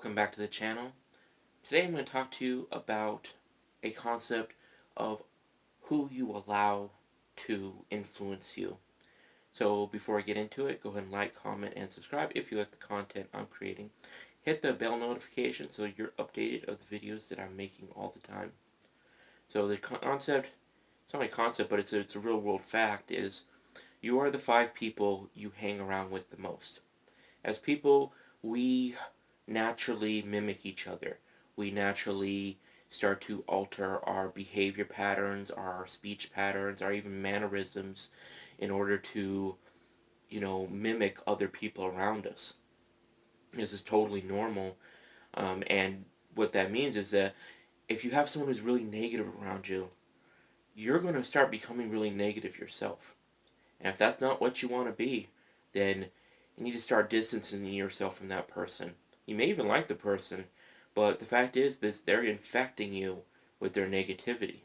welcome back to the channel. Today I'm going to talk to you about a concept of who you allow to influence you. So before I get into it, go ahead and like, comment, and subscribe if you like the content I'm creating. Hit the bell notification so you're updated of the videos that I'm making all the time. So the concept, it's not a concept, but it's a real world fact, is you are the 5 people you hang around with the most. As people, we naturally mimic each other. We naturally start to alter our behavior patterns, our speech patterns, our even mannerisms in order to, mimic other people around us. This is totally normal. And what that means is that if you have someone who's really negative around you, you're going to start becoming really negative yourself. And if that's not what you want to be, then you need to start distancing yourself from that person. You may even like the person, but the fact is that they're infecting you with their negativity.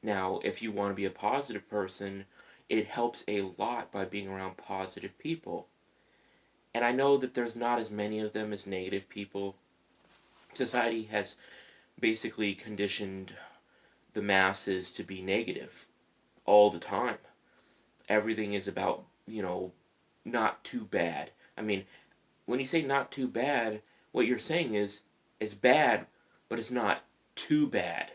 Now, if you want to be a positive person, it helps a lot by being around positive people. And I know that there's not as many of them as negative people. Society has basically conditioned the masses to be negative all the time. Everything is about, not too bad. I mean, when you say not too bad, what you're saying is it's bad, but it's not too bad.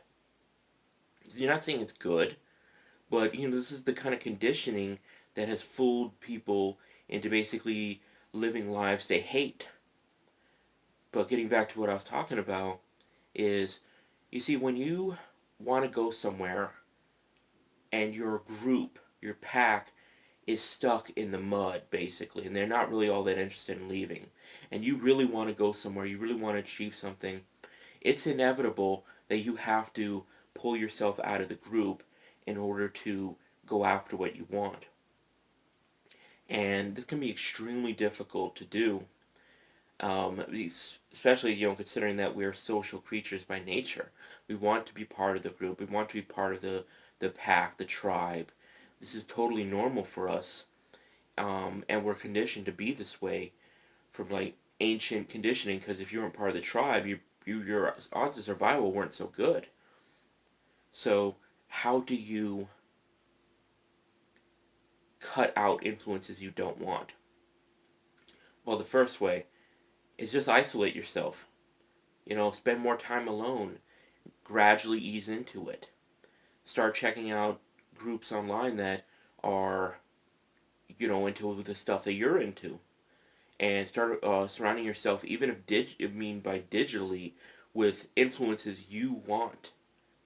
So you're not saying it's good, but this is the kind of conditioning that has fooled people into basically living lives they hate. But getting back to what I was talking about is, you see, when you want to go somewhere and your group, your pack, is stuck in the mud, basically, and they're not really all that interested in leaving, and you really want to go somewhere, you really want to achieve something, it's inevitable that you have to pull yourself out of the group in order to go after what you want. And this can be extremely difficult to do, especially, considering that we're social creatures by nature. We want to be part of the group, we want to be part of the pack, the tribe. This is totally normal for us, and we're conditioned to be this way from like ancient conditioning. Because if you weren't part of the tribe, your odds of survival weren't so good. So how do you cut out influences you don't want? Well, the first way is just isolate yourself. Spend more time alone. Gradually ease into it. Start checking out groups online that are, into the stuff that you're into. And start surrounding yourself, even if by digitally, with influences you want,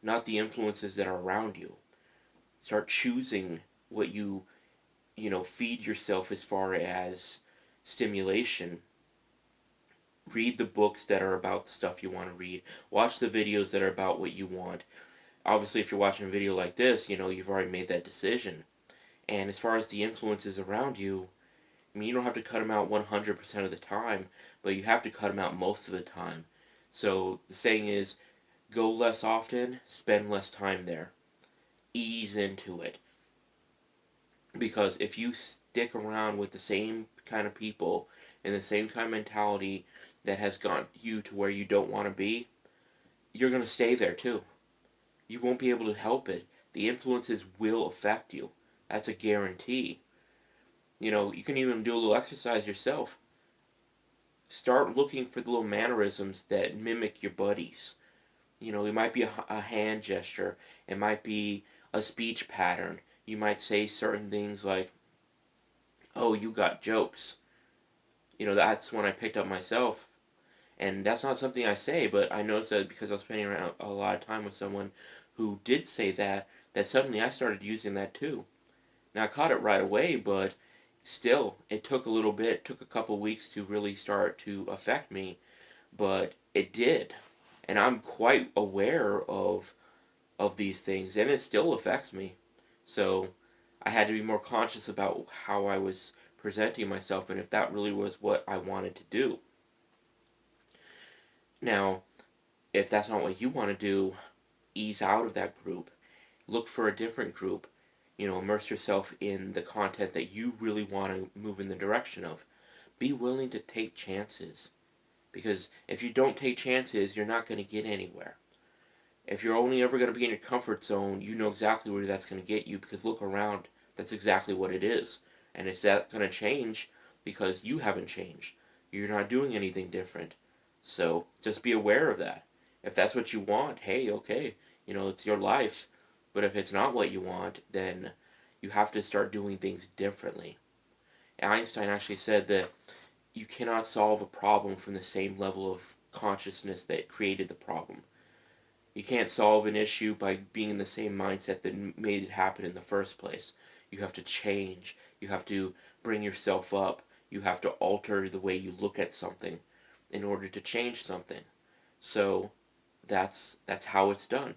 not the influences that are around you. Start choosing what you feed yourself as far as stimulation. Read the books that are about the stuff you want to read. Watch the videos that are about what you want. Obviously, if you're watching a video like this, you've already made that decision. And as far as the influences around you, I mean, you don't have to cut them out 100% of the time, but you have to cut them out most of the time. So the saying is, go less often, spend less time there. Ease into it. Because if you stick around with the same kind of people and the same kind of mentality that has gotten you to where you don't want to be, you're going to stay there too. You won't be able to help it. The influences will affect you. That's a guarantee. You can even do a little exercise yourself. Start looking for the little mannerisms that mimic your buddies. It might be a hand gesture. It might be a speech pattern. You might say certain things like, "Oh, you got jokes." That's when I picked up myself. And that's not something I say, but I noticed that because I was spending around a lot of time with someone who did say that suddenly I started using that too. Now, I caught it right away, but still, it took a little bit, took a couple weeks to really start to affect me, but it did. And I'm quite aware of these things, and it still affects me. So I had to be more conscious about how I was presenting myself and if that really was what I wanted to do. Now, if that's not what you want to do, ease out of that group. Look for a different group. Immerse yourself in the content that you really want to move in the direction of. Be willing to take chances. Because if you don't take chances, you're not going to get anywhere. If you're only ever going to be in your comfort zone, you know exactly where that's going to get you, because look around, that's exactly what it is. And is that going to change because you haven't changed? You're not doing anything different. So just be aware of that. If that's what you want, hey, okay, it's your life. But if it's not what you want, then you have to start doing things differently. Einstein actually said that you cannot solve a problem from the same level of consciousness that created the problem. You can't solve an issue by being in the same mindset that made it happen in the first place. You have to change. You have to bring yourself up. You have to alter the way you look at something in order to change something. So that's how it's done.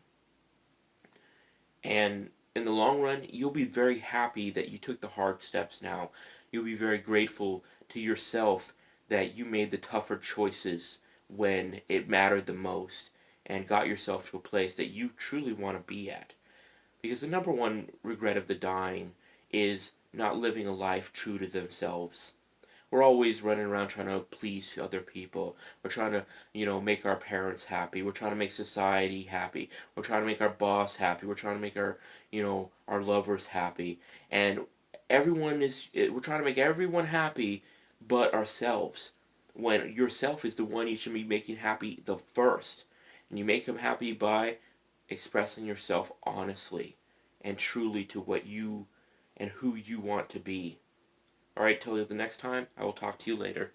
And in the long run, you'll be very happy that you took the hard steps now. You'll be very grateful to yourself that you made the tougher choices when it mattered the most and got yourself to a place that you truly want to be at. Because the number one regret of the dying is not living a life true to themselves. We're always running around trying to please other people. We're trying to, make our parents happy. We're trying to make society happy. We're trying to make our boss happy. We're trying to make our lovers happy. And we're trying to make everyone happy but ourselves. When yourself is the one you should be making happy the first. And you make them happy by expressing yourself honestly and truly to what you and who you want to be. Alright, till the next time, I will talk to you later.